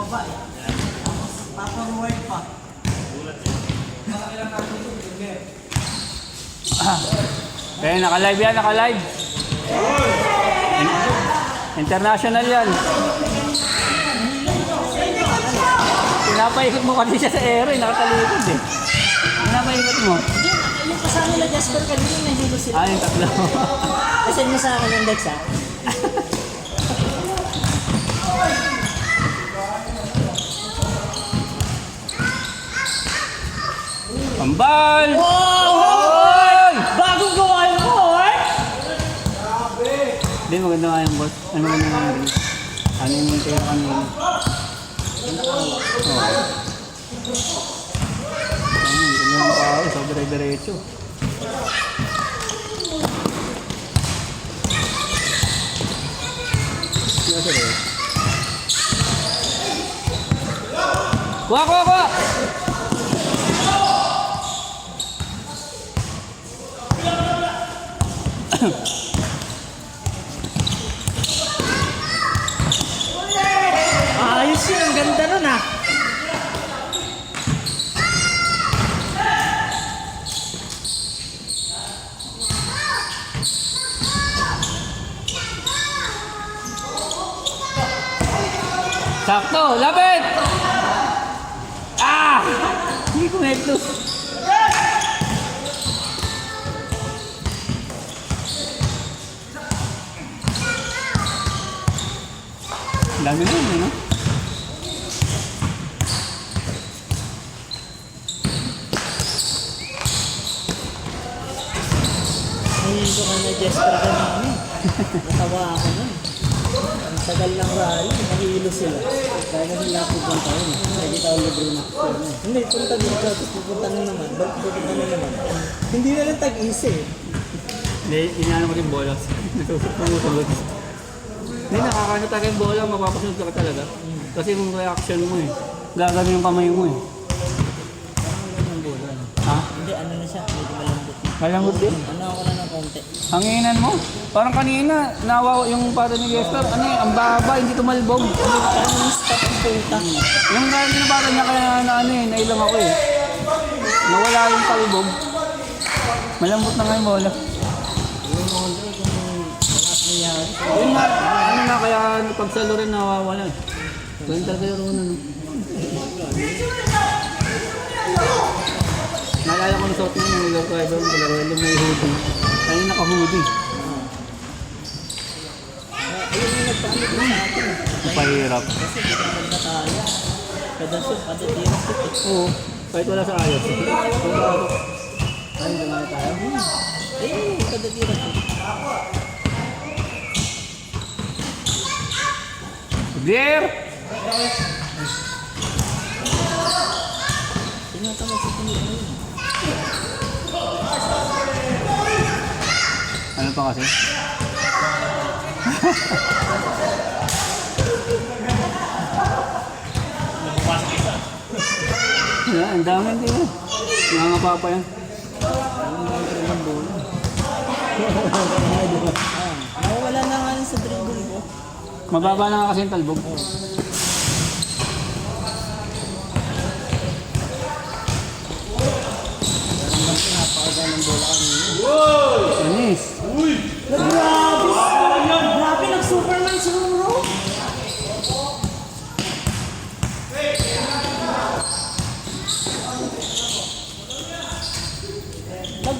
baba eh. Paperword pa. Kaya naka-live yan, naka-live. International yan. Pinapaikot mo kasi siya sa ere, nakatalikod eh. Pinapaikot mo. Yung kasama nila Jasper kanina nahilo sila. Ah, yung tatlo. Kasi mo sa akin yung Dex ha. Pambal! Wow! Bagong gawa yung boy! Hindi, maganda nga yung boss. Ano maganda nga yung boss? Ano yung tayo kanina? Oo. Ano yung pao? So, dire-diretso. Kuha, kuha, kuha! Ayos yun, ang ganda nun ah. Sakto, lapit! Ah! Hindi ko heto. Dami na yun, no? Nahilo ka na Jasper kanina. Natawa ako nun. Ang tagal ng rally, nahilo sila. Kaya na sila pupunta yun. Nakikita ko libre na. Hindi, punta dito. Tapos pupunta na naman. Ba't pupunta na naman? Hindi na lang tag-isa eh. Hindi, inaano ko rin bola. Natutulog. Hindi, nakakano talaga yung bola, mapapasunod ka talaga. Kasi yung reaction mo eh. Gagano yung kamay mo eh. Ang bola. Ha? Hindi, ano na siya. Medyo malambot. Malambot din? Ano ako na ng konti. Hanginan mo. Parang kanina, nawaw yung pata ni Gester. Ano eh, ang baba, hindi tumalbog. Ano yung stop ang puta? Yung kaya pinapata niya kaya na ano eh, nailang ako eh. Nawala yung talbog. Malambot na nga yung bola. Yung Andre, kung lahat nangyari. Yun nga, ano na kaya pagsalo rin nawawala. Ganun talaga yung runa no. Naalala ko na suot niya yung Lord Driver ng Polaroid yung may hoodie. Kaya yung naka-hoodie. Ayun yung nagpaano din sa atin. Pahirap. Kasi di ka magkataya. Kada shoot, kada tira shoot eh. Oo, kahit wala sa ayos. Ay, dumali tayo. Eh, kada tira shoot. Blair! Tinatamad sa tingin na yun. Ano pa kasi? Yeah, ang dami din yun. Mga papa yan. Nawawala na nga rin sa dribble ko. Mababa na nga kasi yung talbog. Napakaganda ng bola kanina. Anis. Grabe! Grabe, nag-Superman si Ruro.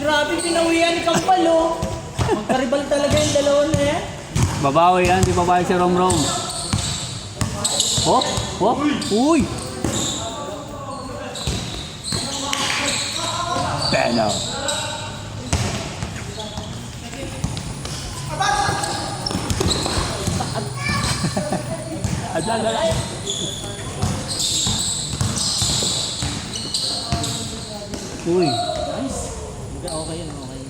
Grabe, pinawihan ni Kampalo. Magkaribal talaga yung dalawa na yan. Babawi yan, di babawi si Romrom. Oh, oh, uy! Peno. Adala. Uy. Nice. Okay yun, okay.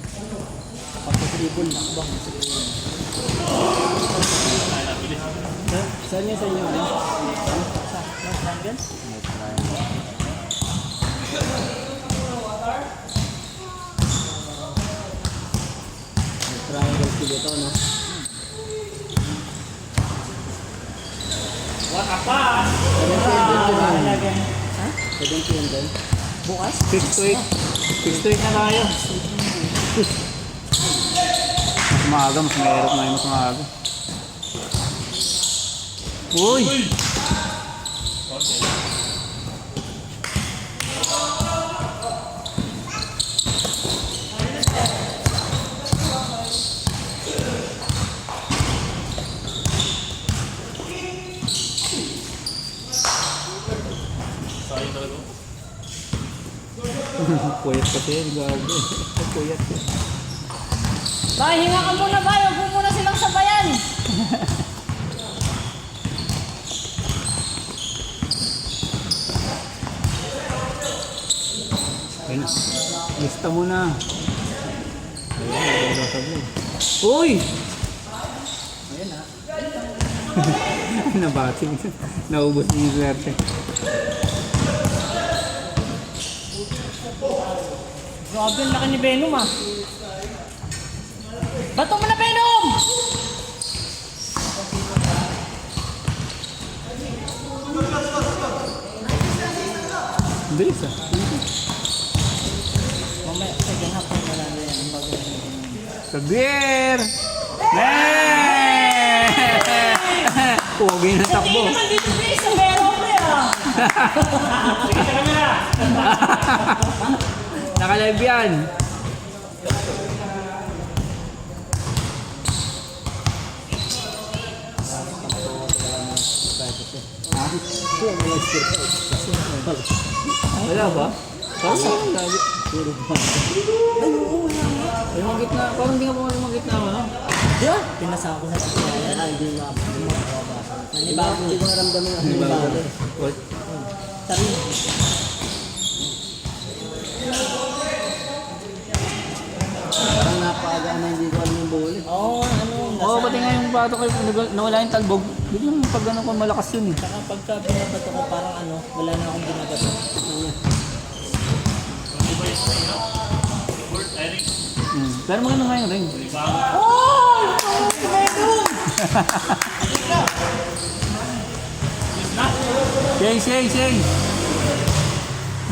Pagka-dribble, nakbang. Saan niya sa inyo? Sa triangle? Triangle sila ito, no? What a pass! 17 din. Bukas? 6 to 8. 6 to 8 na tayo. Mas maaga, mas mahirap na yung mas maaga. Uy! Puyat kasi yun, gago. Puyat yun. Bay, hinga ka muna ba? Huwag mo muna silang sabayan. Ayun na. Lista mo na. Ayun, nagsasabi. Uy! Ayan na. Nabating. Naubos niyo yung swerte. Grabe, ang laki ni Venom ah. Bato mo na, Venom! Bilis ah. Mamaya, second half na wala na yan. Ang bago na yan. Kabir! Pogi na takbo. Hindi naman dito please, sa Venom ah. Nakalive yan. Wala ba? Parang saan lagi? Puro ba? Ay, mga gitna. Parang hindi ka pa mga gitna mo, no? Diyan! Pinasa ko sa pagkayan. Ay, hindi na makakabasa. Nanibago. Hindi ko naramdaman ang Hindi ba? nanibago. What? Sarili. Parang napaagaan na hindi ko alam yung bowling. Oo, ano, Oo, pati nga yung bato kayo, nawala yung talbog. Biglang pag ano ko, malakas yun eh. Saka pagka binabato ko, parang ano, wala na akong binabato. Pero maganda nga yung ring. Oh! Venom! Sheng!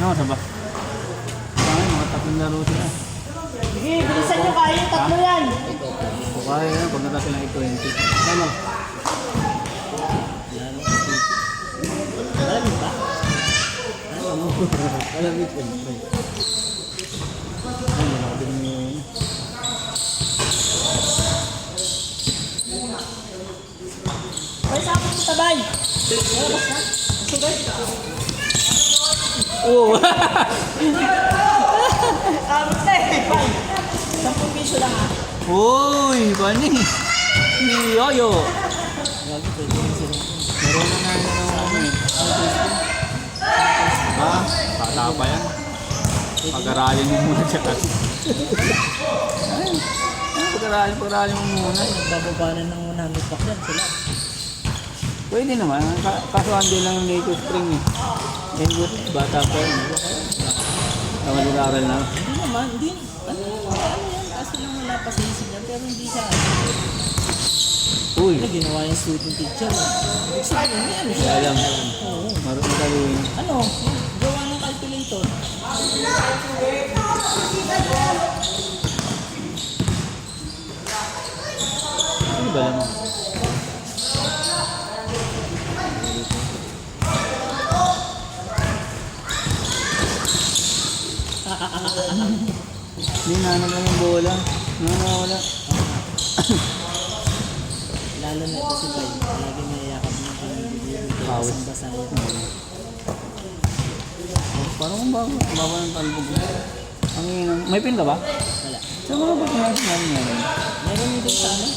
Ano ka ba? Parang mga tatlong laro sila. Sige, bilisan nyo kaya yung tatlo yan. O kaya yan, pag natin lang 20. Ano? Malamig ba? Ano? Malamig ko. Ay, malamig mo yun. May sama mo tabay. Oo! Abot na eh. 10 piso lang ah. Uy! Bani! Ni Yoyo! Grabe, 20 piso lang. Meron na nga yun ano eh. Ha? Bata pa yan. Pag-aralin mo muna siya kasi. Pag-aralin mo muna. Nagbababanan ng 100 bucks yan sila. Pwede naman. Kaso hindi lang yung native spring eh. Eh, bata pa yun. Mag-aral na. Hindi naman, hindi. Ano yan? Kaso lang wala pa sa isip yan, pero hindi siya. Uy! Ano ginawa yung student teacher? Ibig sabihin, may ano siya. Alam. Oo. Marunong taluin. Ano? Gawa ng calculator. Ano ba naman? Hindi na lang yung bola. Wala. Lalo na ito si Pai. Lagi may yakap ng pinibigay. Pawis. Ang basa yan. Parang kung baba ng talbog. Ang inang... May pin ka ba? Wala. Saan mo ba kinasin namin yan? Meron din sa ano?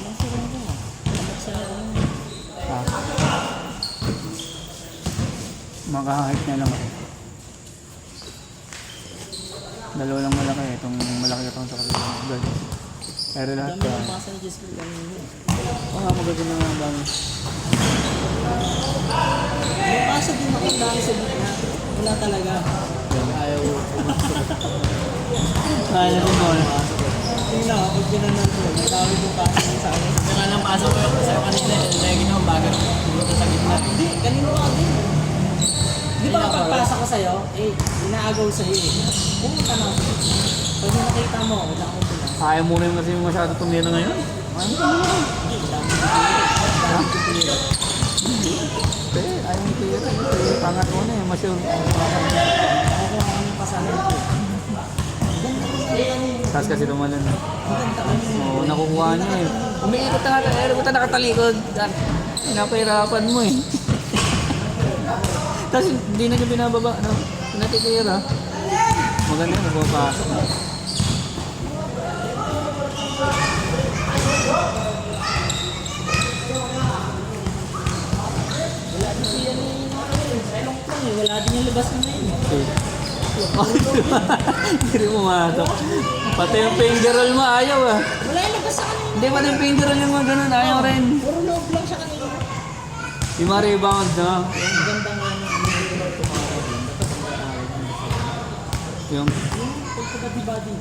Nasa rin ko ah. Dapat sa ano? Makahahit na lang ako. Dalawa lang malaki. Itong malaki itong sa kapila. Pero lahat Dami ka. ng pasa ni Jessica kanina. Oo nga, magaganda nga ang dami. Yung pasa di makita sa gitna. Wala talaga. Ayaw. Kaya na rin bola. Kanina, pag ginanan ko, ang dami kong kain sa akin. Saka nang pasok ko yung sa'yo kanina, lagi naman bago pumunta sa gitna. Hindi, kanina ka din. Di ba kapag pasa ko sa'yo, inaagaw sa'yo eh. Pumunta na ako. Pag may nakita mo, wala akong pila. Kaya mo rin kasi masyado tumira ngayon. Hindi, dami pipili. Dami pipili. Pero ayaw mo tira. Pangat mo na eh. Masyong. Ako ang pasahan ko. Tapos kasi lumalan. Oo, nakukuha niya eh. Umiikot na nga. Eh, buta nakatalikod. Napahirapan mo eh. Tapos hindi na niya binababa. No? Natitira. Maganda yung nagpapasok. Wala din siya ni Elong Kong eh. Wala din yung labas na yun. Hindi rin pumasok. Pati yung finger roll mo ayaw ah. Wala yung labas sa kanina. Hindi pati yung finger roll yung mga ganun ayaw rin. Puro loob lang siya kanina. Di ma-rebound na. Yung ganda nga ng ano tumawa din. Dapat ang matawag. Yung Yung pagkabadi-badi.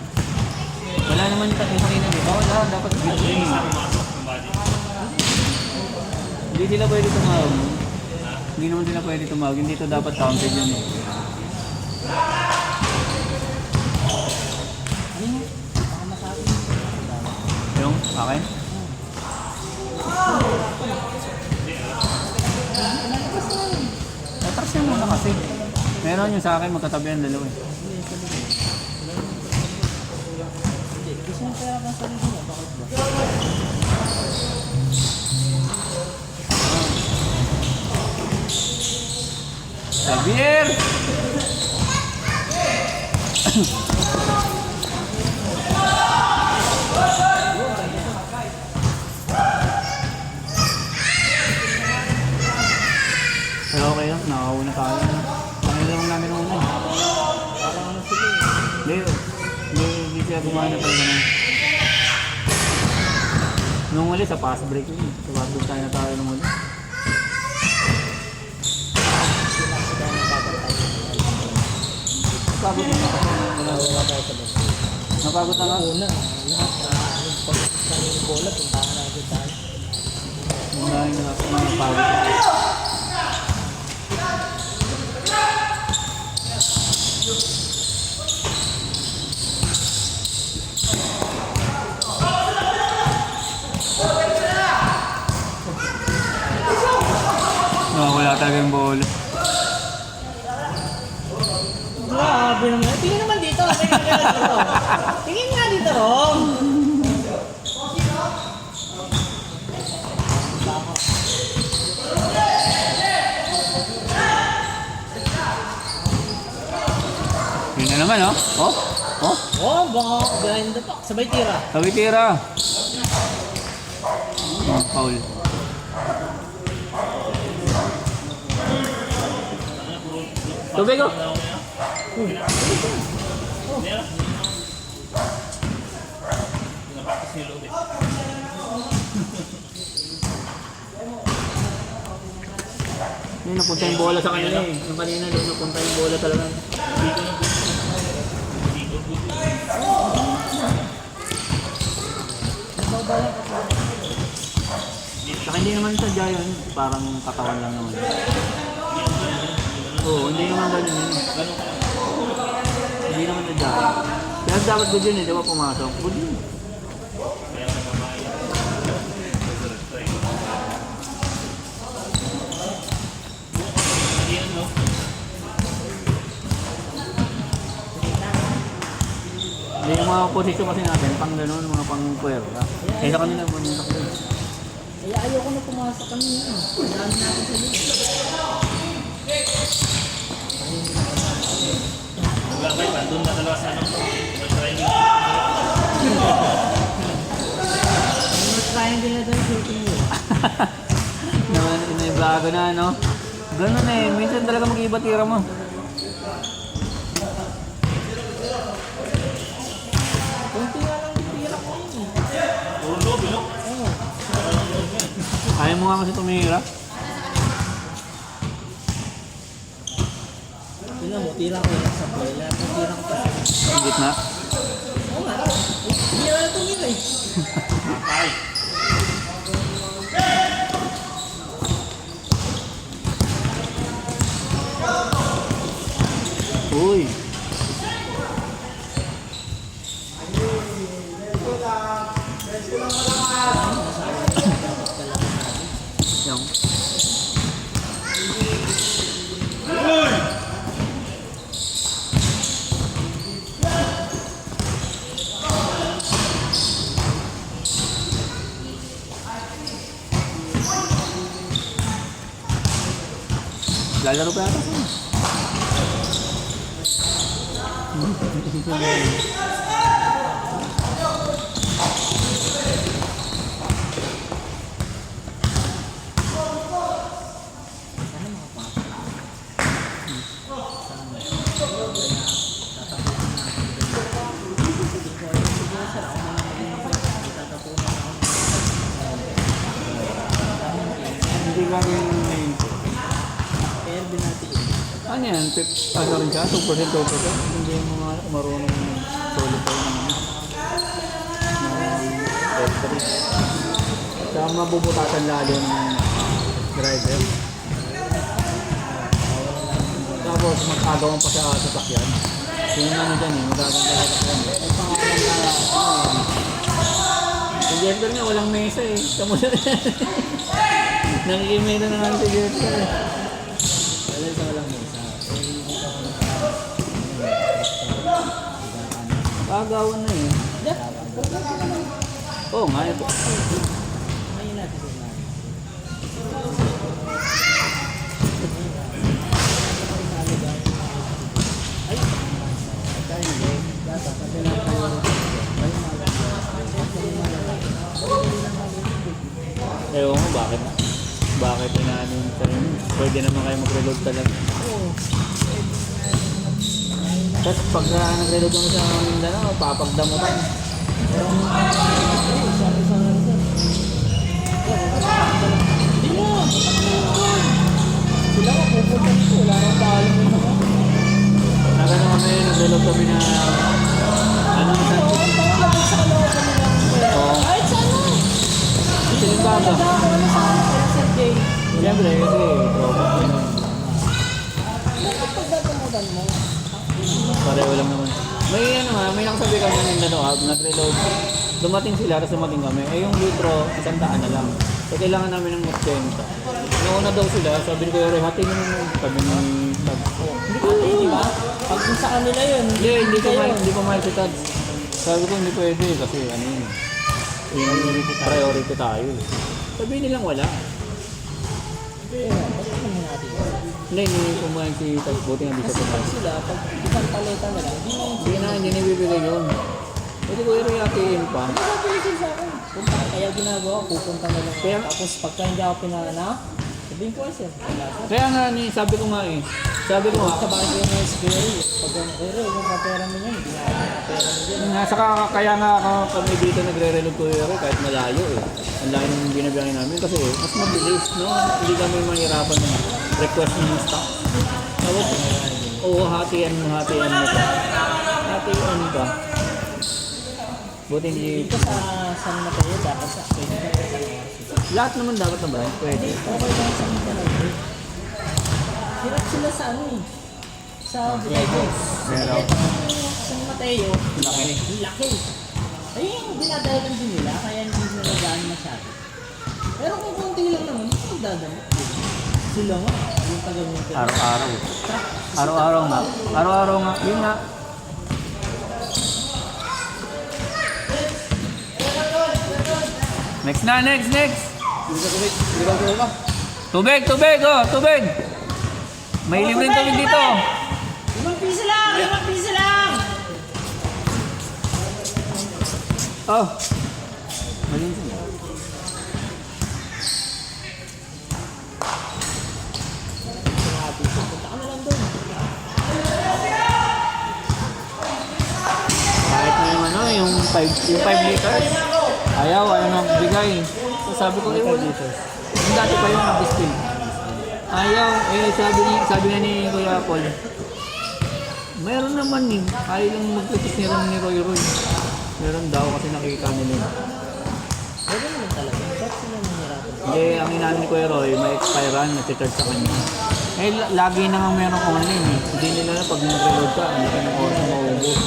wala naman yung tatlo kanina di ba? Wala, dapat green. Hindi sila pwede tumawag. Hindi naman sila pwede tumawag. Hindi ito dapat counted yun eh. Ano? Baka masabi. Yung akin? Tataksin mo na kasi. Meron yung sa akin, magkatabi ang dalawa eh. Hindi, gusto mo kaya kang sarili niya. Bakit ba? Xavier! Pero okay lang, nakakauna tayo. Panginoon lang namin ng una. Parang ano sila eh. Hindi siya gumana talaga na. Nung uli sa fast break yun. Sa fast break tayo na tayo nung uli. Napagod na ako. Wala tayo sa loob. Napagod na nga. Una, lahat yung pagkakas ng bola, puntahan natin tayo. Nung dahil na napagod na. Wala talaga yung bola. Grabe naman. Tingin naman dito. Tingin nga dito. Tingin nga dito, Rom. Yun na naman, oh. Oh, oh. Oh, baka behind the back. Sabay tira. Sabi tira. Oh, foul. Tubig, oh. Yung napunta yung bola sa kanila eh. Yung kanina doon napunta yung bola talaga. Saka hindi naman sadya yun. Parang katawan lang naman. Oo, hindi naman ganun yun. Hindi naman sadya. Kaya dapat good yun eh, di ba pumasok? Good yun. Hindi yung mga posisyon kasi natin, pang gano'n, mga pang puwerta. Eh sa kanila, buntak yun. Kaya ayoko na pumasok kanina. Dami natin sa dito. Maglakay pa, doon na dalawa sa ano. Triangle na daw yung shooting mo. Naman, inibago na, no? Ganun eh, minsan talaga mag-iba tira mo. Kunti nga lang yung tira ko yun eh. Puro lob, no? Oo. Ayaw mo nga kasi tumira. Tingnan mo, tira ko lang sa play. Lahat ng tira ko pa sa... Ang gitna. Oo nga. Hindi na tumira. eh. Uy. Yung. Lalaro pa yata siya. Hindi gagawin yung main. Kaya binati eh. Ano yan? Ano rin siya? 2%, 2%? Hindi yung mga marunong solitaire naman. Battery. Kaya mabubutatan lalo ng driver. Tapos mag-agawan pa sa sasakyan. Yung ano dyan eh, magaganda sa sasakyan. Ay, pangalan na Si Jester nga walang mesa eh. Kamu na nakikimena na lang si Jester eh. wala sa walang mesa. Eh, hindi ka ko Agawan na eh. Oo nga, ito. ngayon natin sa mga. Ay, kaya hindi. Dapat kasi lang tayo. Ewan mo bakit? Bakit inaano yung sarili? Pwede naman kayo mag-reload talaga. Tapos pag nag-reload mo sa Mindanao, papagdamutan. Hindi mo! Sila ko pupunta dito. Wala nang paalam mo naman. Nagano kami, nag-reload kami na ano sa Pangabot sa kalooban nila. Oo. Kahit sa ano. Silimbaga. Ano sa ano kaya Sir Jay? Siyempre kasi tropa ko yun. Bakit pagdadamutan mo? Pareho lang naman. May ano nga, may nakasabi kami ng Mindanao, nag-reload. Dumating sila, tapos dumating kami. Eh yung litro, 100 na lang. So kailangan namin ng 80. Nauna daw sila, sabi ni Kuya Roy, hatiin mo naman kami ng tag. Hindi ko alam, di ba? Pag sa kanila yun, Hindi kayo. ko mahal si Tag. Sabi ko hindi pwede kasi ano yun. Priority tayo. Sabi nilang wala. Kaya, bakit naman natin? Hindi kumain si Tag. Buti nga di Kasi siya pag pumain. sila, pag isang paleta na lang, Hindi nibibigay yun. Kasi Kuya Roy hatiin pa. pinapilitin sa akin. Punta, kaya ginagawa, pupunta na lang. Kaya- Tapos pagka hindi ako pinana, sabihin ko sir, wala ko. Kaya nga sabi ko nga eh. Sabi ko nga, Sa bakit ko yung SQL, pag yung pero yung kapera mo yan, hindi na ako kapera mo dyan. Saka kaya nga ako kami dito nagre-reload ko yun kahit malayo eh. Ang layo ng binabiyahin namin kasi mas mabilis, no? Hindi kami mahirapan ng request ng stock. Tapos, hatian mo pa. Hatian pa. Buti hindi, Dito sa San Mateo, dapat sa pwede ka sa lahat naman dapat na ba? Pwede. okay lang sa Mateo. Hirap sila sa ano eh. Sa Burgos. Pero, San Mateo, laki. Ay, yung dinadalan din nila, kaya hindi nila nagaan masyado. Pero kung konti lang naman, hindi ko dadamit. Sila nga, yung taga-minter. araw-araw. Araw-araw nga. Araw-araw nga. Yun nga. Next na, next. Tubig, tubig. May libreng tubig dito. 5 piso lang! 5 piso lang! Oh. Malinis na. Punta ka na lang doon. Kahit na yung ano, yung 5 liters. Ayaw magbigay. So sabi ko, wala. Yung dati pa yung display. Ayaw, sabi nga ni Kuya Paul, meron naman eh. Ayaw lang magpipis ni Roy. Meron daw kasi nakikita nila. Pwede naman talaga. Bakit sila nahihirapan? Hindi, ang inamin ni Kuya Roy, may expirean, nag-charge sa kanya. Eh, lagi na nga meron online eh. Hindi nila na pag nag-reload ka, hindi ka ng oras na maubos.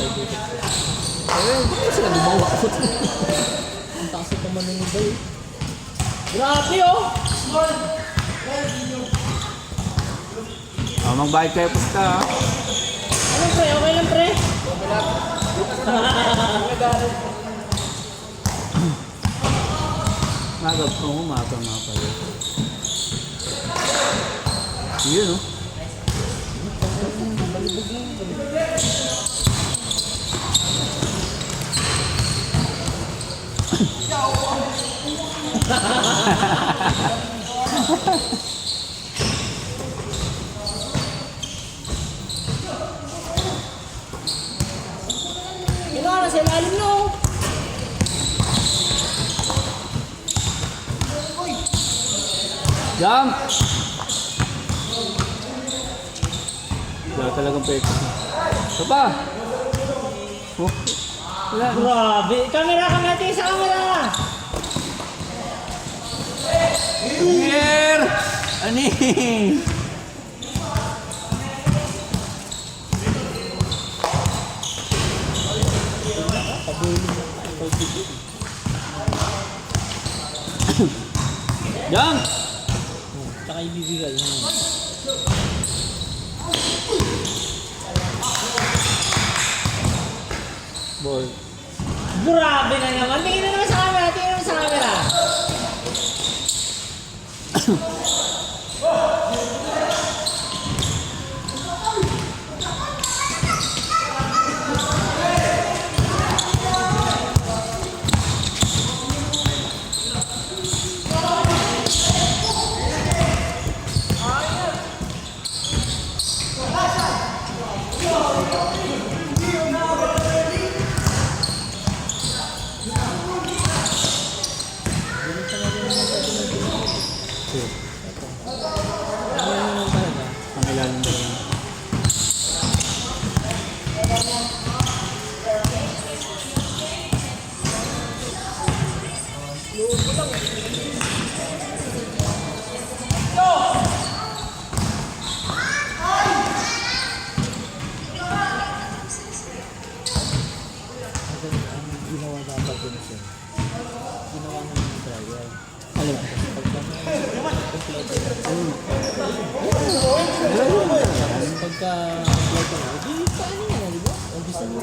Eh, bakit sila gumawa? Ang taas ito manunod ba eh. Grabe oh! Magbayad kayo pusta ha. Ano pre? Okay lang pre? Magab ko, umaga nga pala. Yun oh. Ginawa na sa ilalim no? Jump! Wala talagang pwede. Ito pa! Oh, wala. Grabe! Camera ka natin sa camera! Here! Ani! Jump! Tsaka ibibigay mo. Ball. Grabe na naman! Tingin na naman sa camera! Tingin naman sa camera! Ang ilalim ba lang? Ginawa dapat yun siya. Ginawa na ng trial. Alin? Pagka apply ka na, di paano yan, di ba? O gusto mo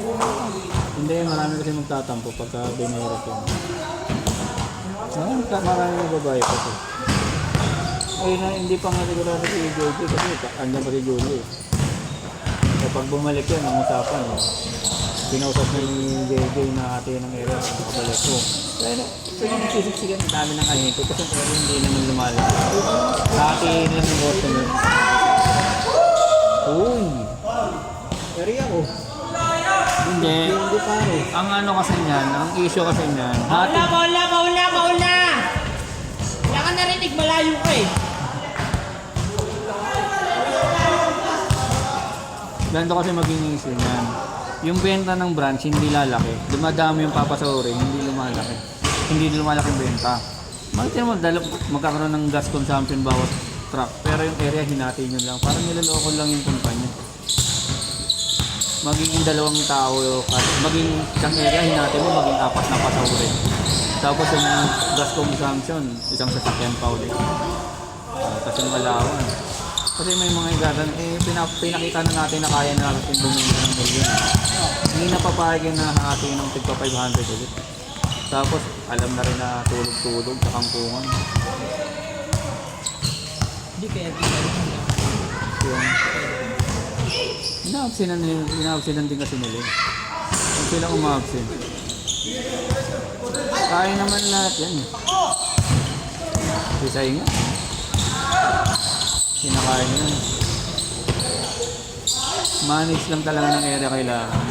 Hindi, marami kasi magtatampo pagka binahirap yun. Marami na babae pa to. Ay, hindi pa nga sigurado si JJ kasi andyan pa si Julie. Kapag bumalik yan, ang usapan eh. Pinausap na ni JJ na ate ng area, nakabalik ko. Kaya nagsisiksikan, ang dami ng kahito kasi ang area hindi naman lumalaki. Ate lang ng customer. Uy! area ko. Hindi. Hindi pare. Ang ano kasi niyan, ang issue kasi niyan, Paula, Paula, Paula, Paula! Wala ka narinig, malayo ka eh. ganito kasi maging issue niyan. Yung benta ng branch hindi lalaki. Dumadami yung papasahurin, hindi lumalaki. Hindi lumalaki yung benta. Makikita mo, magkakaroon ng gas consumption bawat truck. Pero yung area hinati nyo lang. Parang nilaloko lang yung kumpanya. Magiging dalawang tao, maging isang area hinati mo, maging apat na pasahurin. Tapos yung gas consumption, isang sasakyan pa ulit. Tapos yung alawan. Kasi may mga igagan, pinakita na natin na kaya na natin bumili ng milyon. Hindi na papayag na hati ng tigpa 500 ulit. Tapos alam na rin na tulog-tulog sa kampungan. Hindi kaya ginagawa. Yung ina-absinan din kasi nila. Kung sila umabsin. Kaya naman lahat yan eh. Sisay nga. Kinakain yun. Manage lang talaga ng area kailangan.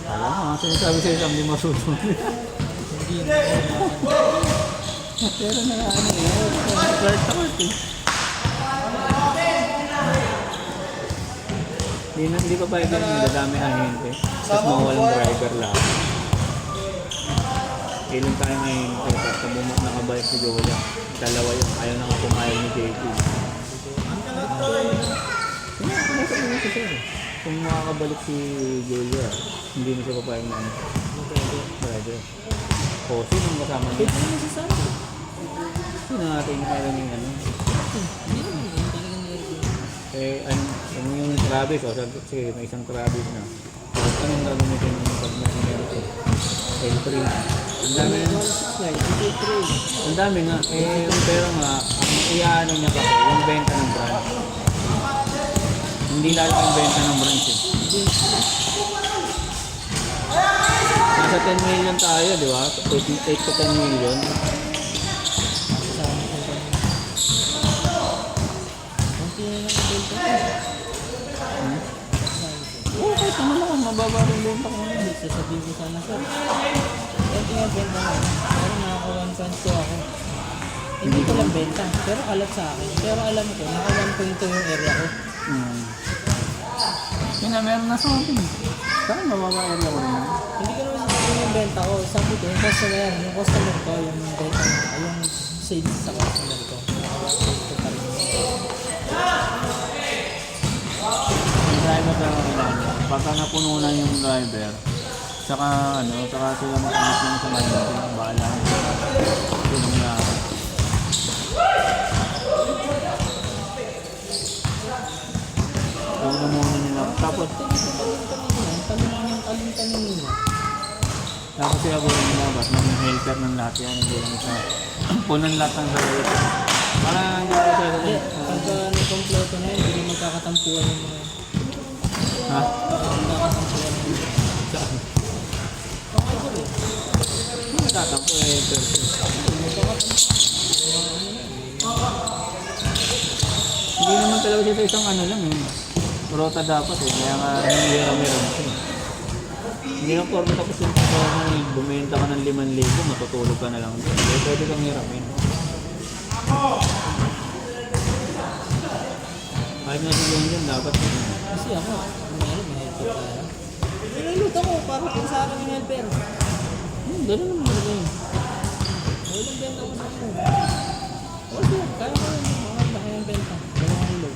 Alam mo, sinasabi sa'yo hindi masusunod. Hindi na. Pero na ano eh, start eh. Hindi pa pa ito nadadami ahente. Tapos mawawalang driver lang. Ilan tayo ngayon tapos bumuk nakabalik si Jola. Dalawa yun. Ayaw na nga pumayag ni JP. Sinasabi na si Sir. Kung makakabalik si Julia, hindi na siya papayag na ano. Driver. O, sino kasama niya? Pwede naman si Sandy. Sino natin mayroon yung ano? Hindi naman, yung talagang nilagay. Ano yung Travis? O, sige, may isang Travis na. Tapos anong gagamitin yung pag meron ko? L3. Ang dami na. Ang dami nga. Pero nga, ang iyaano niya kasi, yung benta ng brand. Hindi lalaki yung benta ng brand eh. Nasa 10 million tayo, di ba? 8 to 10 million. Oo, kahit naman ako, mababa rin benta ko ngayon. Sasabihin ko sana sir. Pwede nga benta na. Pero nakaka 1.2 ako. Hindi ko lang benta. Pero alam sa akin. Pero alam ko, naka 1.2 yung area ko. Yun na, meron na sa atin. Saan mababa area ko rin? Hindi ko naman sasabihin yung benta ko. Sabi ko, yung customer ko, yung benta, yung sales sa customer ko. Naka 1.2 pa rin. Yung driver lang ang kailangan. Pagka napuno na yung driver, saka sila makamas lang sa management. Bahala. Tulong na. Huwag na muna nila. Tapos, Talong-talong nila. tapos sila gawin nila ba't maging helper ng lahat yan. Hindi lang isa. Punan lahat ng driver. Para hindi ko siya Hindi, pagka nagkompleto na yun, hindi magkakatampuan yung mga yun. Ha? Magkakatampuan yung mga yun. Okay ko rin. Tatampo helper. Hindi naman talaga siya sa isang ano lang eh. Rota dapat eh. Kaya nga hindi na meron siya. Hindi lang porno tapos yung bumenta ka ng 5,000, matutulog ka na lang. Eh, pwede kang hiramin. Kahit nga siguro yun, dapat yun. Kasi ako, may helper tayo. Niluluto ko, parang kung sa akin yung helper. Ganun naman talaga yun. Walang benta ko na ako. Okay, kaya ko yun. Mga laki ng benta. Dalawang kilo.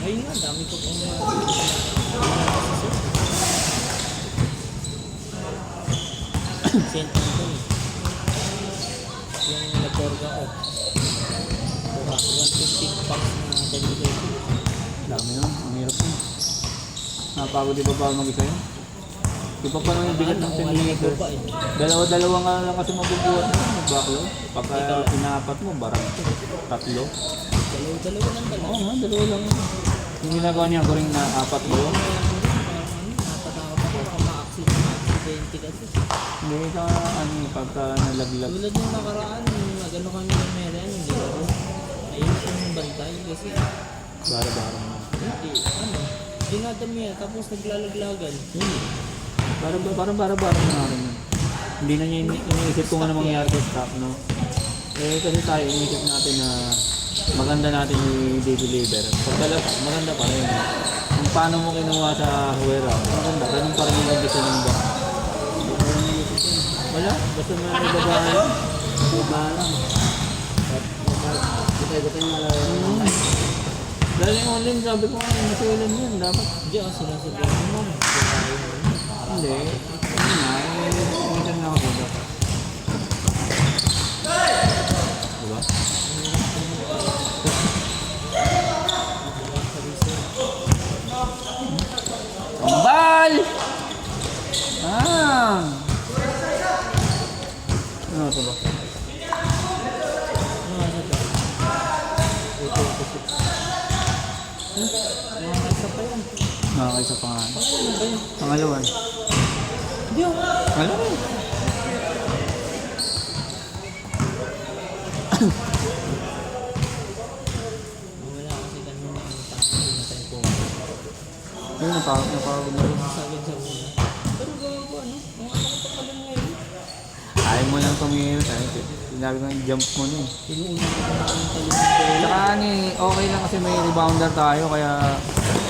Ayun nga, dami ko pong sentang ko eh. Yung nag-orga ko. 150 packs na delivery. Dami yun, ang hirap yun. Napagod di ba ba mag-isa yun? Di ba parang yung bigat ng 10 liters? Dalawa-dalawa nga lang kasi mabubuhat mo, mag-backlog. Pagka inapat mo, barang tatlo. Dalawa lang talaga. Oo nga, dalawa lang yun. Yung ginagawa niya ko rin na apat mo yun. Natatakot ako baka ma-accidente kasi. Hindi ka pagka nalaglag. Tulad nung nakaraan, nagano kami ng Merian, hindi ako. Ayun yung bantay kasi Bara-bara mo. hindi, dinadamihan tapos naglalaglagan. Parang bara-bara na rin yun. Hindi na niya iniisip kung ano mangyayari sa stock, no? Eh kasi tayo iniisip natin na maganda natin i-deliver. Pagkalap, maganda pa rin. Kung paano mo kinuha sa huwera, maganda. Ganun pa rin yung gusto ng box. Wala, basta may babae. Baba lang. Gutay-gutay na lang. Dahil yung online, sabi ko nga, nasilan yun, dapat. Hindi ako sinasabihan mo. Hindi. Ano na, minsan na ako dito. Diba? Kambal! Ano ito ba? Nakakaisa pa yan. Nakakaisa pa nga. Ano ba yun? Pangalawan. Hindi ako. Alam mo. Wala kasi kanina ang tao. Hindi na tayo pumunta. Ayun, napagod na rin. Sagad sa una. Pero gawin ko ano? Yung anak ko pa pala ngayon. Ayaw Huwag mo lang tumira. Sinabi ko yung jump mo na eh. Inuuna ko na yung talibig. Tsaka okay lang kasi may rebounder tayo kaya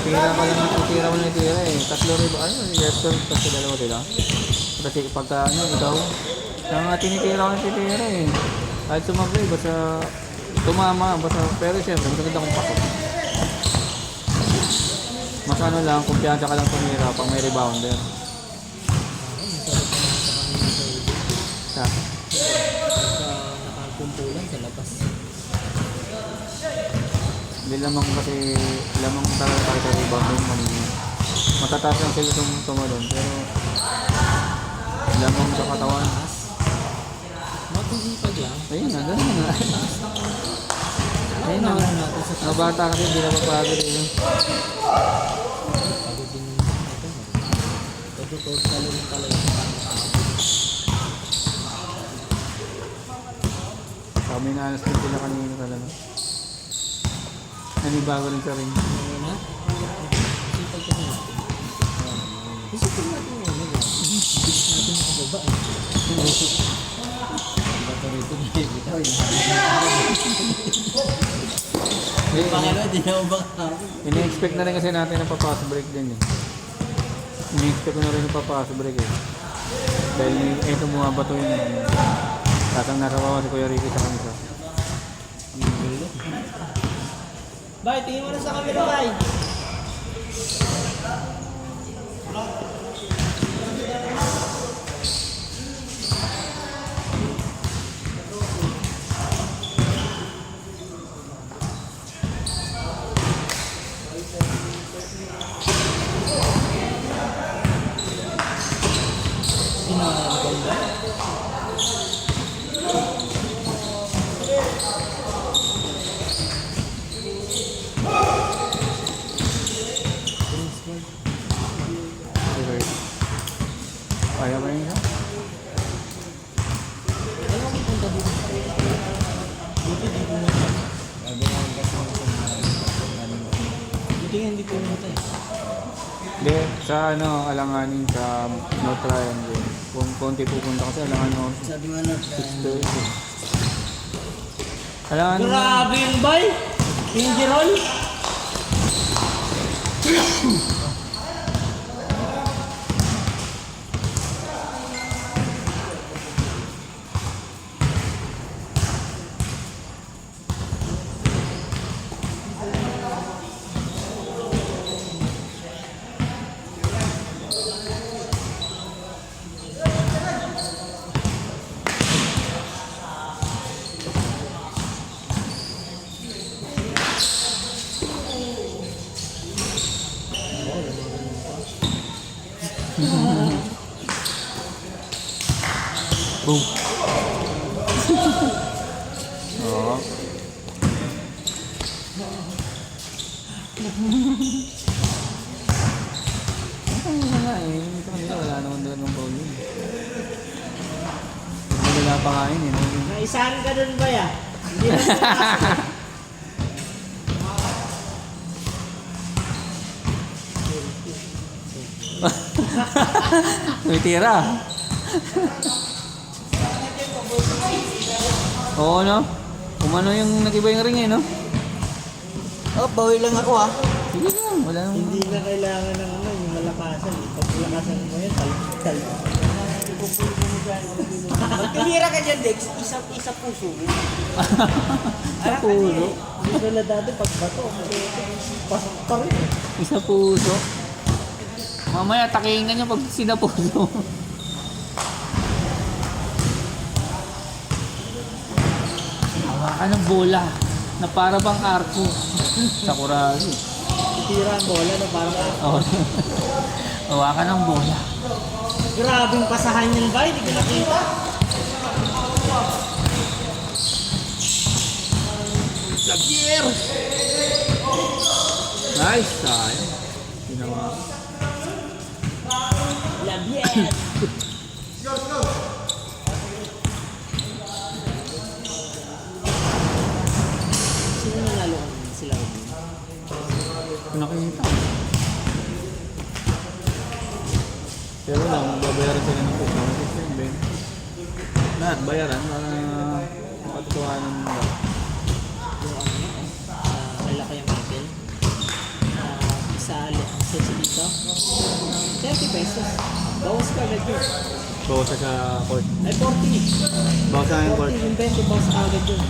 tira ka lang tira mo na tira eh. Tatlo rebound, left turn kasi dalawa sila. Kasi pagka ikaw, kaya nga tinitira ko na titira eh. Kahit sumabay, basta tumama, basta, pero siyempre, maganda kong pasok. Mas ano lang, kumpiyansa ka lang tumira pag may rebounder. Sa Nakakumpulan sa labas. Hindi lamang kasi, lamang talaga tayo sa rebound kanina. Matataas lang sila tumalon, pero lamang sa katawan. Matusipag lang. Ayun na, ganun na. Ayun na, natin sa mga bata kasi hindi na mapagod eh. pagod din ito. Pagod talaga talaga. Kami naalas din sila kanina talaga. Nanibago rin sa ring. Ngayon na. Sipag ka natin. Isipin natin ngayon. Bilis natin makababa. Bato rito na bitaw. Pangalawa, di na ubak ako. Ini-expect na rin kasi natin ang papaso break din eh. Ini-expect ko na rin ang papaso break eh. Dahil ito mga bato yun. Tatang nakawawa si Kuya Ricky sa kanisa. Bay, tingin mo na sa camera, Bay. Okay. Kaya ba yun siya? Ano ang punta dito? Buti di pumunta. Sabi nga kasi buti nga hindi pumunta eh. Hindi, sa ano, alanganin sa no triangle. Kung konti pupunta kasi alanganin ako. Sabi nga na. 6:30. Alanganin Grabe yun, Bay! Hindi roll? boom. Oo. Ano nga eh, ito kanila wala naman doon ng ball yun. Wala pa kain eh. Naisahan ka dun, Bay ah. Hindi na May tira. Oo no? Umano yung nag-iba yung ring eh no? Oh, bawi lang ako ah. Sige lang, wala nang... Hindi na kailangan ng ano, yung malakasan. Pag malakasan mo yan, tal. Magkamira ka dyan, Dex. Isa puso. Sa puso. Hindi na dati pag bato. Pasok pa rin. Isa puso. Mamaya takihin na niya pag sinapuso. Hawakan ng bola na para bang arko. Sa kurali. Tira ang bola na parang Oo. Hawakan ng bola. grabing pasahan yan, Bay. Hindi ko nakita. Xavier! Nice, sayang. Ginawa. Labiet. Sino nanalo sila? Nakikita. Pero lang, babayaran sila ng 2,000 Ben. Lahat, bayaran para makatotohanan mo. Yung ano, malaki yung Michael. Isa dito. 30 pesos. Bawas ka agad yun. Bawas sa court. Ay, 40. Bawas sa court. 40 yung 20, bawas ka agad yun.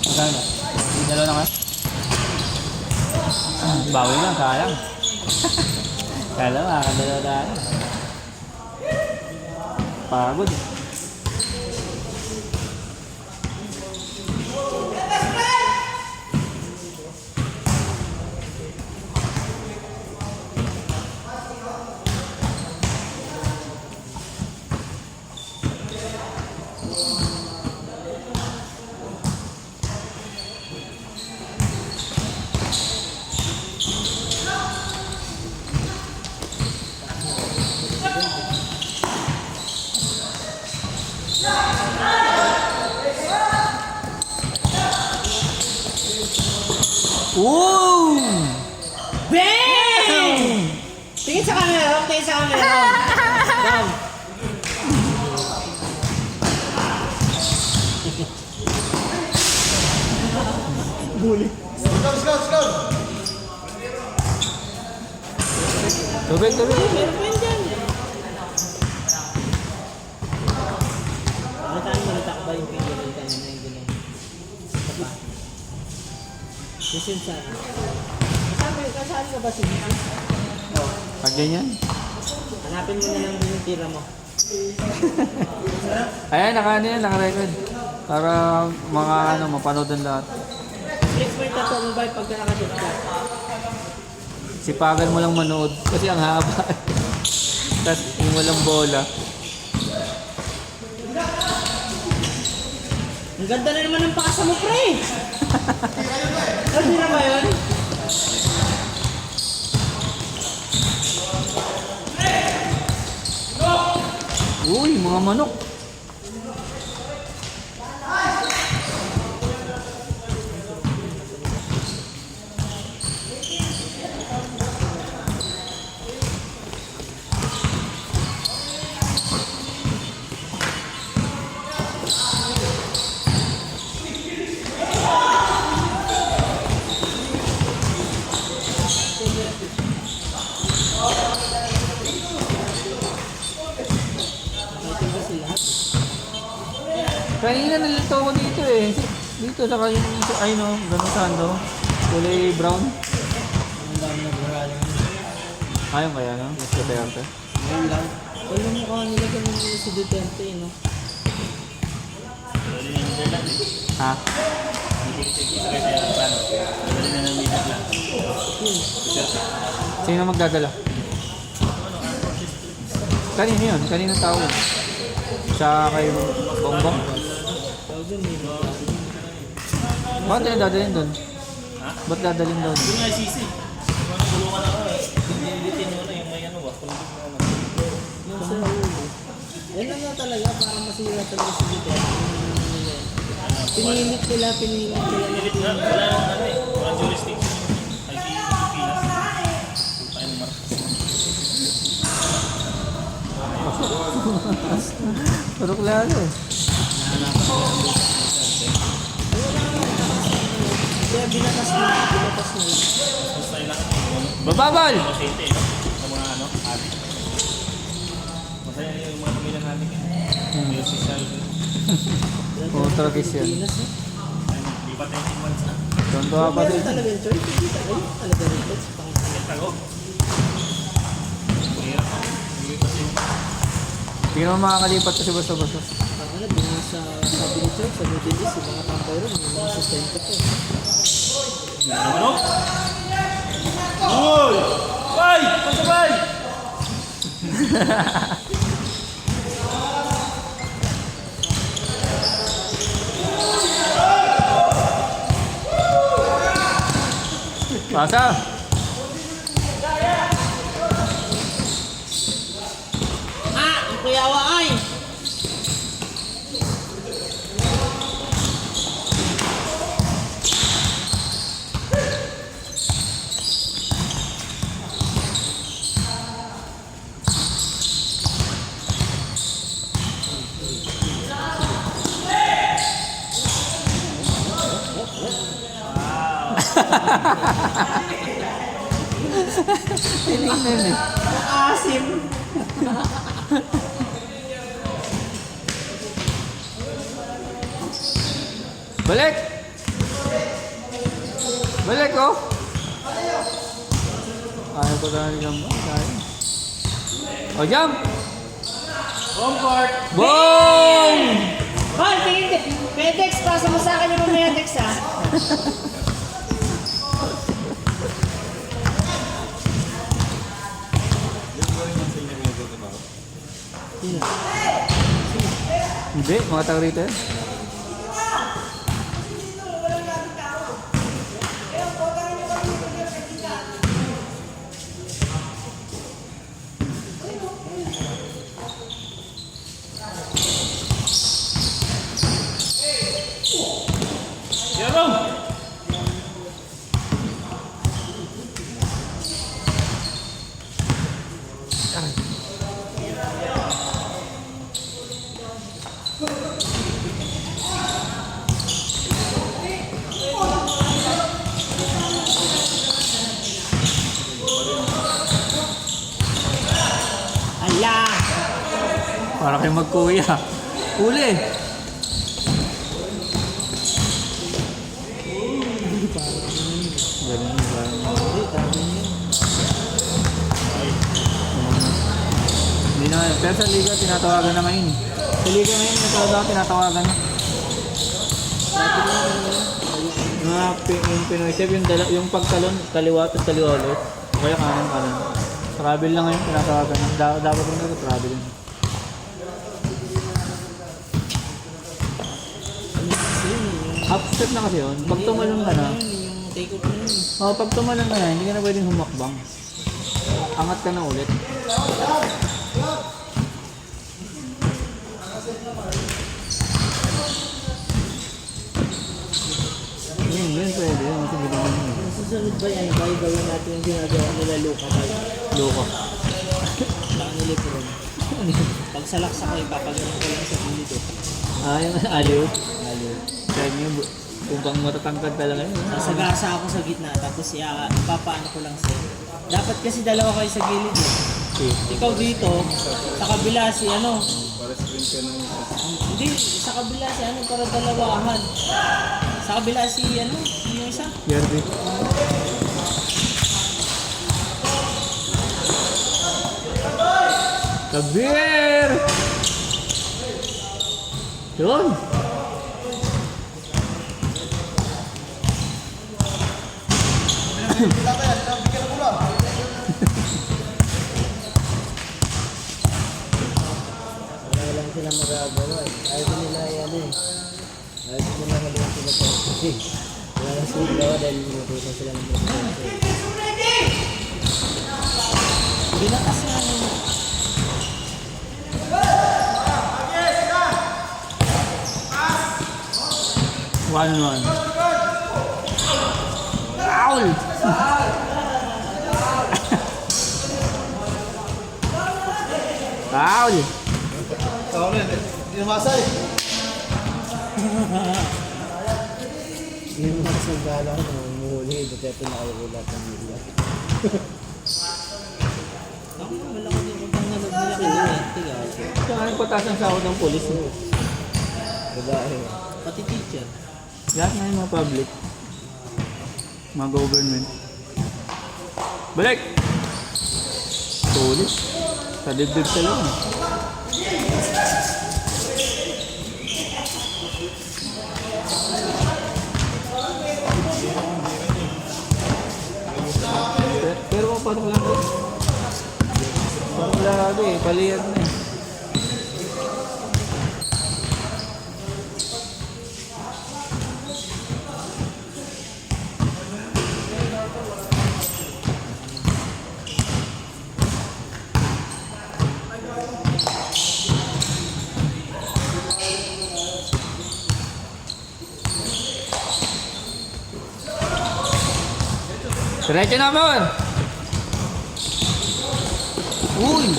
Magkano? Dalawa na ka? Bawi lang, sayang. Kala makakadalawa tayo. Pagod eh. Woo! Bang! Tingin sa camera, Rom. Tingin sa camera, Rom. Rom. Bully. Tubig, tubig. Meron pa yun dyan. Balitaan mo, natakba yung pinili ka na yung ganyan. Ito pa. Listen sa kasali ka ba si Vicky? Oo. Pag ganyan. Hanapin mo na lang din yung tira mo. Ayan, naka-record. Para mga mapanood ng lahat. Flex mo yung tattoo mo ba pagka nakashot ka? Sipagan mo lang manood kasi ang haba. Tapos yung walang bola. Ang ganda na naman ng pakasa mo, pre! Ano na ba yun? Uy, mga manok. Nakaitin ba sila? Kanina nalito ko dito eh. Dito sa kayo, ay no, gano'n saan no? Kulay brown. Ang dami na buraling. Ayaw kaya no? Mas Duterte. Ngayon lang. Wala mukha nila ganun si Duterte, no? Ha? Sino magdadala? Kanino yun? Kaninong tao yun? Sa kay Bongbong? Tawag dun, may mga. Bakit yung dadalhin doon? Ba't dadalhin doon? Yung ICC. Tulungan ako eh. Diniditin nyo na yung may ano ba? Yung sa ulo. Yan lang na talaga, parang masira talaga si Duterte. Pinilit nila na Pilit na. Wala nang ano eh. Walang jurisdiction. ICC Pilipinas. Putain ng Marcos. Pero klaro eh. Kaya binatas na lang. Basta yung lahat eh. Bababal! Inosente eh. Sa mga ano, adik. Masaya yung mga pamilya natin eh. May social. Oo, tragis yan. Pinas, eh. Lipat na yung months na. Tonto pa Meron din. talaga yung choice. Hindi talaga rin. Let's pang Tago. Mahirap ako. Hindi kasi yung Hindi naman makakalipat kasi basta-basta. ano, binasa sabi ni Choy, sa Middle East, yung mga tambay ron, yung mga sustento ko. ano? Uy! Ay! Pasabay! Pasa! Ah! Ang kuyawa ay! Tinignan eh. Asim. Balik! Balik oh! Ayaw ko tayo jump. O jump! Home court! Boom! Hoy, tingin. Medex, pasa mo sa akin yung Medex ha. Hindi, mga tao rito eh. Jerome! Ala! Para kayo magkuya. Uli! Ganun ba? Hindi na. Pero sa liga, tinatawagan na ngayon. Sa liga ngayon, may talaga tinatawagan na. Yung Pinoy Chef, yung pagtalon, kaliwa at kaliwa ulit. O kaya kanan. Travel lang ngayon, tinatawagan na. Dapat mo na travel yun. Half step na kasi yun. Pag tumalon ka na, Yung take off na yun. pag tumalon ka na, hindi ka na pwedeng humakbang. Angat ka na ulit. Yun pwede. Kasi ginawa mo yun. Susunod ba yan? Bayo gawin natin yung ginagawa nila Luka tayo. Loko. Saka ni Lebron. Pag salaksa ko, ipapagaling ko lang sa gilid eh. Yung aliw. Kaya nyo, kung pang matatangkad talaga yun. Sasagasa ako sa gitna, tapos ipapaano ko lang sa'yo. Dapat kasi dalawa kayo sa gilid eh. Ikaw dito, sa kabila si ano. Hindi, sa kabila si ano para dalawahan. Sa kabila si ano, yung isa. Yerby. Kabir! Yun! Wala lang sila magagawa eh. Ayaw din nila ano eh. Ayaw din nila magawa sila sa kasi. Wala lang sila gawa dahil minutusan sila ng presidente. Hindi na kasi ano. One. Foul! Foul! Yung mga sandala ko na umuhuli, dito nakawala ng nila. Ako wala ko din kung nalog nila kinilente guys. Saan ang patas ng sahod ng polis? Babae. Pati teacher. Lahat na yung mga public. Mga government. Balik! Polis. Sa dibdib sa lang. Pero parang lang. Parang lagi eh. Paliyad na eh. Diretso naman! Uy!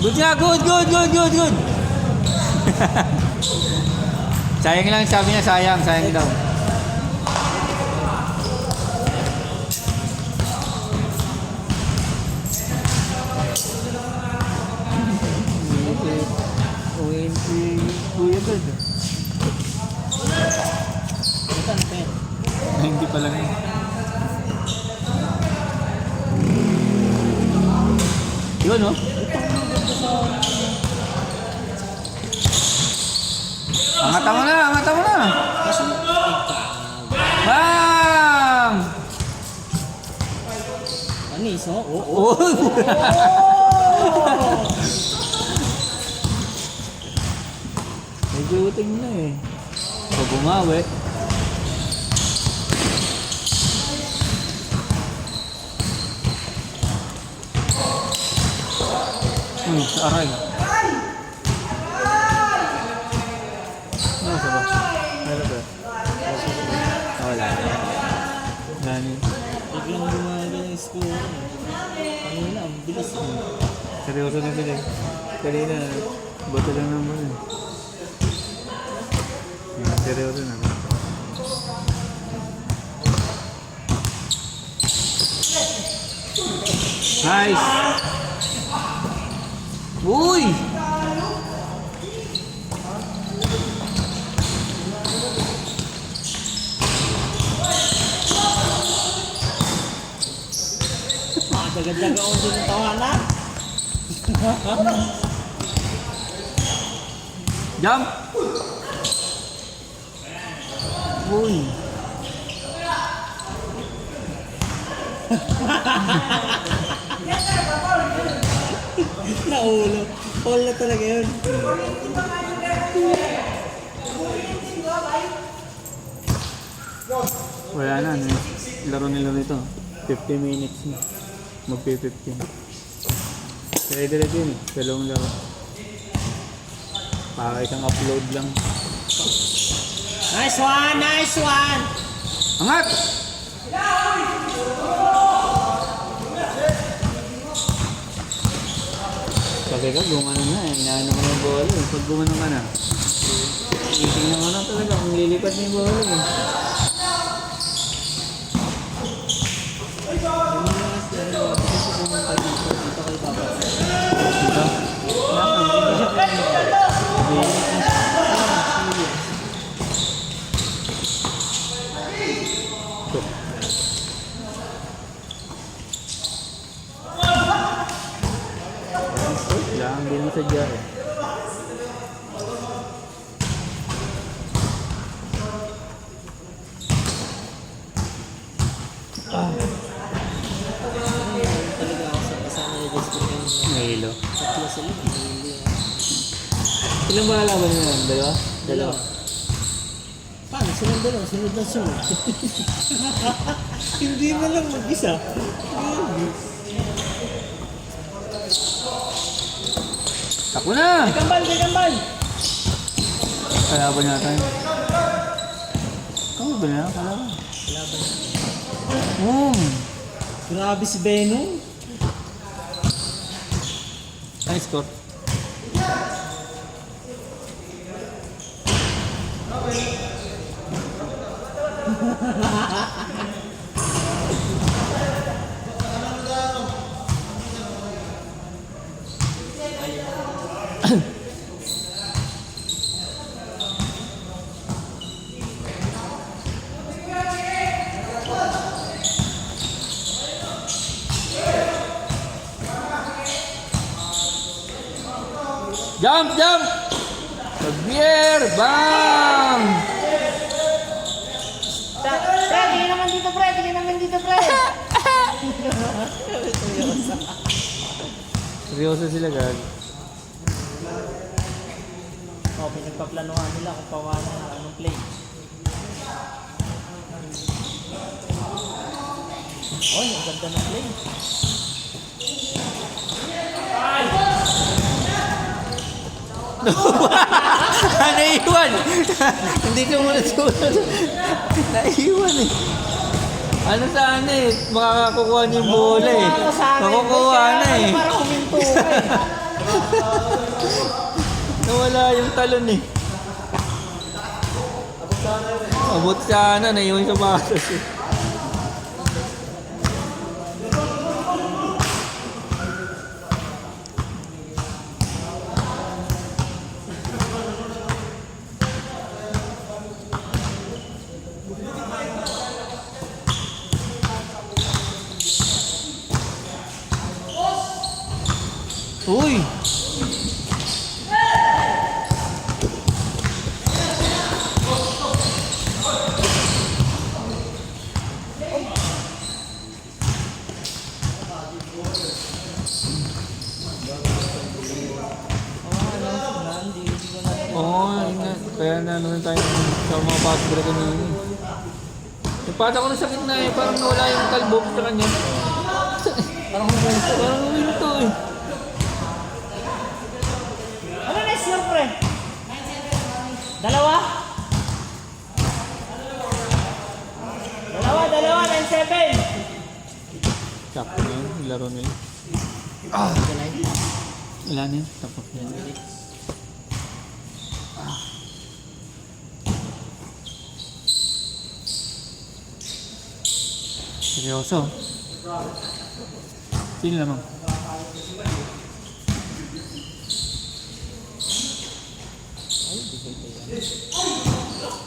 Good nga, good. Sayang lang, sabi niya, sayang daw. Uwiin si Kuya Bird. Ito ang pen. Hindi pa lang yun. Yun, no? Angatan mo na! Kasi, Bam! anis, oh. Oo. Oh! Medyo uting na eh. Pag bumawi. Aray. Ano sa ba? Meron ba? Wala. Gani. Biglang gumaga ng score. Kanina, ang bilis. Seryoso na sila. Kanina, boto lang naman eh. Seryoso na. Nice! Uy! Daga-daga ako din ng tawanan. Jump! Uy! Naulo. Paul na talaga yun. Wala na, ano eh. Laro nila nito. 50 minutes na. Magpi-15. Kaya diretso yun eh. Dalawang laro. Para isang upload lang. Nice one! Nice one! Angat! Sabi ka, gumano na eh. Inaano ko ng bola eh. Pag gumano ka na, titingnan ko na talaga kung lilipat na yung bola eh. Lang din mo sadya eh. Talaga ako sa kasama ni Justin yung Mahilo. tatlo sila. Hindi. Ilang ba laban nyo yan? Dalawa? Dalawa. Paano? Sunod dalawa. Sunod na sunod. Hindi na lang mag-isa. Takbo na! Kambal! Kambal! Kalaban natin. Kalaban na? Kalaban. Laban. Grabe si Venom. Ay, score. Jump! Jump! Pag-beer! Bam! Pre, tingin naman dito, pre. Tingin naman dito, pre. Seryoso sila, gag. Oh, pinagpaplanuhan nila kung paano na anong play. Oh, ang ganda ng play. Naiwan! Hindi ko muna sunod. Naiwan eh. Ano sana eh, makakakukuha niyo yung bola eh. Makukuha na eh. Para huminto ka eh. Nawala yung talon eh. Abot sana, naiwan sa batas eh. Uy! Oo, yun nga. Kaya nanon tayo sa mga fast break kanina. Yung pata ko na sakit na eh. Parang nawala yung kalbo sa kanya. Parang huminto eh. Ano na siyempre? Dalawa? Dalawa, 9-7. Sakto na yun. Laro na yun. Wala na yun. Tapos na yun. Seryoso. Sino naman?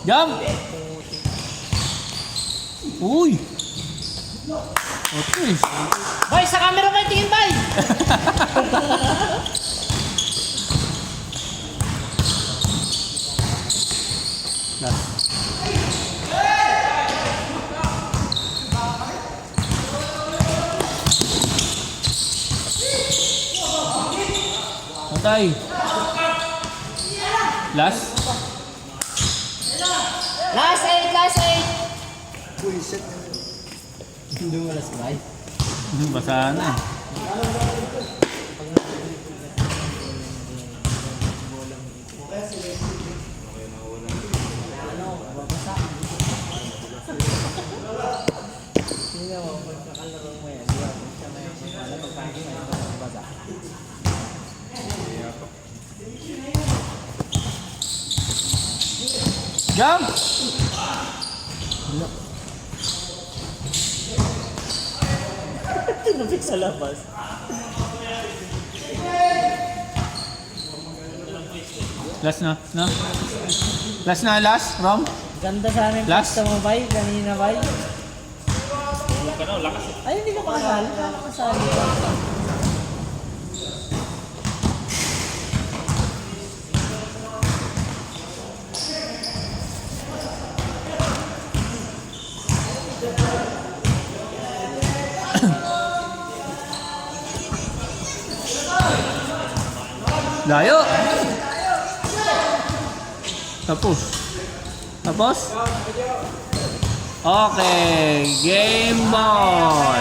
Jump! Uy! Okay. Boy, sa camera kayo tingin, boy! Last. Patay. Last. Last 8. Hindi mo alas bay. Basa na eh. Hindi mo, pagkakalaro mo yan. Di ba? Siya may pagpapagin mo yung basa. Jump! Tinupik sa labas. Last na. No? Last na, last, Rom? Ganda sana yung Last? pasta mo, bay. Kanina, bay. Huwag ka na, lakas eh. Ay, hindi ka makasali. Hindi ka makasali. Layo! Tapos. Tapos? Okay, Game Boy!